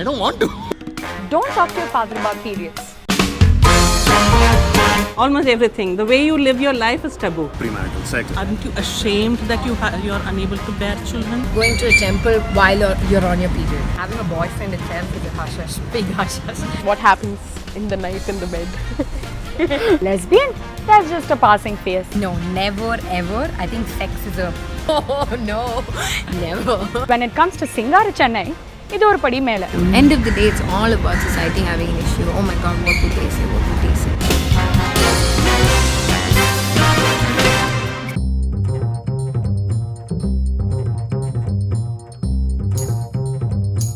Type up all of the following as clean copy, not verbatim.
don't want to. Don't talk to your father about periods. Almost everything. The way you live your life is taboo. Premarital sex. Aren't you ashamed that you're unable to bear children? Going to a temple while you're on your period. Having a boyfriend itself is a hush-hush, big hush-hush. What happens in the night in the bed? Lesbian? That's just a passing phase. No, never ever. I think sex is a... Oh no, never. When it comes to Singara Chennai, இது ஒரு படி மேல. End of the day, it's all about society having an issue. Oh my God, what would they say? What would they say?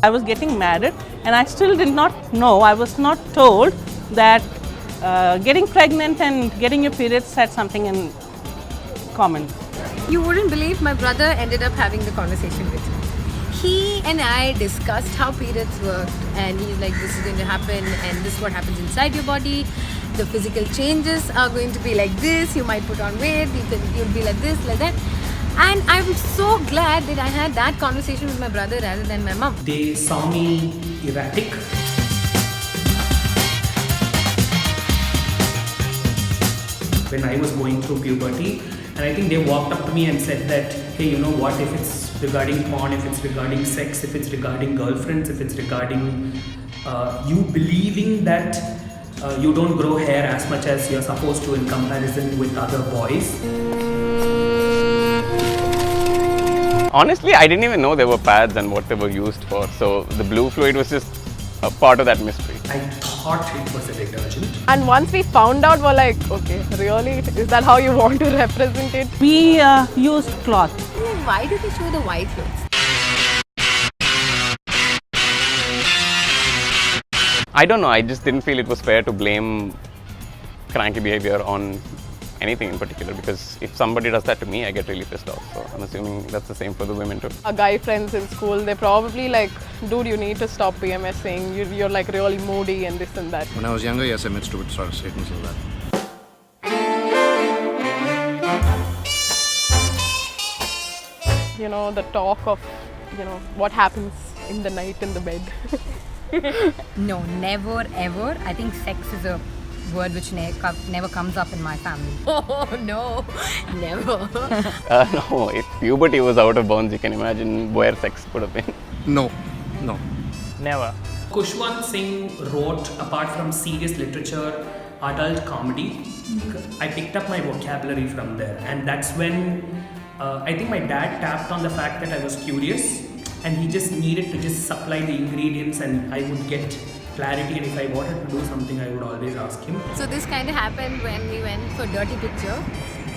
I was getting married and I still did not know, I was not told that getting pregnant and getting your periods had something in common. You wouldn't believe my brother ended up having the conversation with me. He and I discussed how periods worked, and he's like, this is going to happen and this is what happens inside your body. The physical changes are going to be like this. You might put on weight, you'll be like this, like that. And I'm so glad that I had that conversation with my brother rather than my mom. They saw me erratic. When I was going through puberty, and I think they walked up to me and said that, hey, you know what, if it's regarding porn, if it's regarding sex, if it's regarding girlfriends, if it's regarding you believing that you don't grow hair as much as you're supposed to in comparison with other boys. Honestly, I didn't even know there were pads and what they were used for. So the blue fluid was just a part of that mystery. I thought it was a detergent. And once we found out, we're like, okay, really? Is that how you want to represent it? We used cloth. Why do they show the white clothes? I don't know, I just didn't feel it was fair to blame cranky behavior on anything in particular, because if somebody does that to me, I get really pissed off. So I'm assuming that's the same for the women too. Our guy friends in school, they probably like, dude, you need to stop PMSing. You're like really moody and this and that. When I was younger, yes, I made stupid sort of statements like that. You know, the talk of, you know, what happens in the night in the bed. No, never ever. I think sex is a word which never comes up in my family. Oh no, never. No, if puberty was out of bounds, you can imagine where sex could have been. No. Never. Kushwant Singh wrote, apart from serious literature, adult comedy. I picked up my vocabulary from there, and that's when I think my dad tapped on the fact that I was curious, and he just needed to just supply the ingredients and I would get clarity, and if I wanted to do something, I would always ask him. So this kind of happened when we went for Dirty Picture.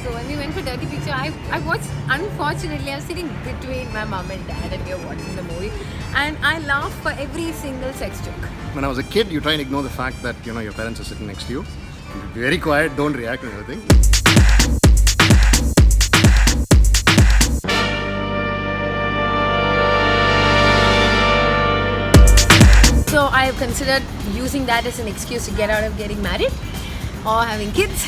So when we went for Dirty Picture, I watched, unfortunately, I was sitting between my mom and dad and we were watching the movie, and I laughed for every single sex joke. When I was a kid, you try and ignore the fact that, you know, your parents are sitting next to you. Be very quiet, don't react to anything. So I have considered using that as an excuse to get out of getting married or having kids.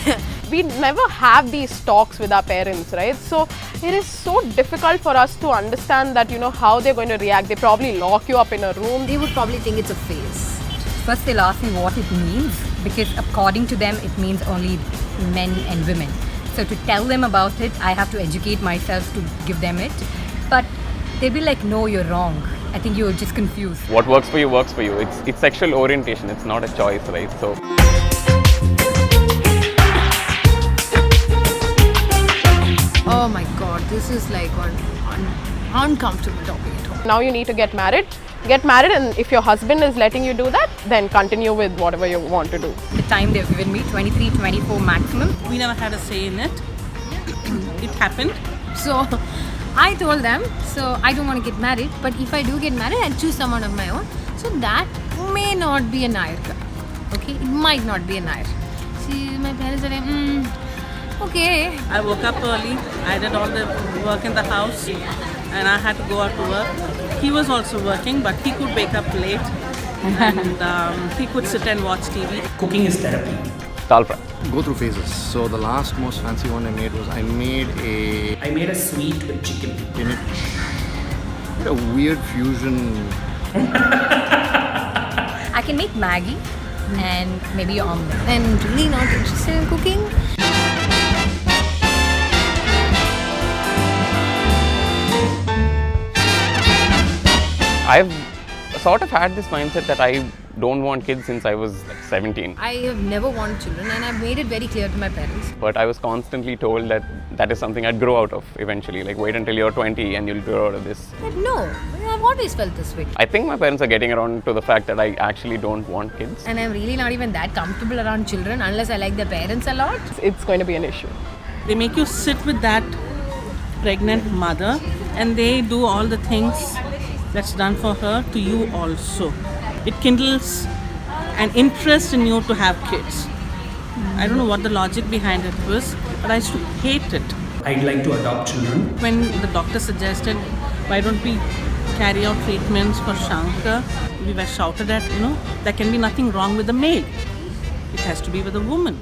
We never have these talks with our parents, right? So it is so difficult for us to understand that, you know, how they're going to react. They probably lock you up in a room. They would probably think it's a phase. First they'll ask me what it means, because according to them it means only men and women. So to tell them about it, I have to educate myself to give them it. But they'll be like, no, you're wrong. I think you're just confused. What works for you works for you. It's sexual orientation, it's not a choice, right? So Oh my God, this is like an uncomfortable topic at home. Now you need to get married, and if your husband is letting you do that, then continue with whatever you want to do. The time they've given me, 23, 24 maximum. We never had a say in it. It happened. So I told them, so I don't want to get married, but if I do get married, I'll choose someone of my own. So that may not be a nair. Okay, it might not be a nair. See, my parents are like, okay. I woke up early, I did all the work in the house, and I had to go out to work. He was also working, but he could wake up late and he could sit and watch TV. Cooking is therapy. dal fry. Go through phases. So the last most fancy one I made was I made a sweet with chicken. a weird fusion. can make Maggie and maybe omelette. And really not interested in cooking. I've sort of had this mindset that I don't want kids since I was like 17. I have never wanted children, and I've made it very clear to my parents. But I was constantly told that that is something I'd grow out of eventually. Like, wait until you're 20 and you'll grow out of this. But no, I've always felt this way. I think my parents are getting around to the fact that I actually don't want kids. And I'm really not even that comfortable around children unless I like their parents a lot. It's going to be an issue. They make you sit with that pregnant mother and they do all the things that's done for her to you also. It kindles an interest in you to have kids. I don't know what the logic behind it was, but I used to hate it. I'd like to adopt children. When the doctor suggested, why don't we carry out treatments for Shankar, we were shouted at, there can be nothing wrong with the male. It has to be with a woman.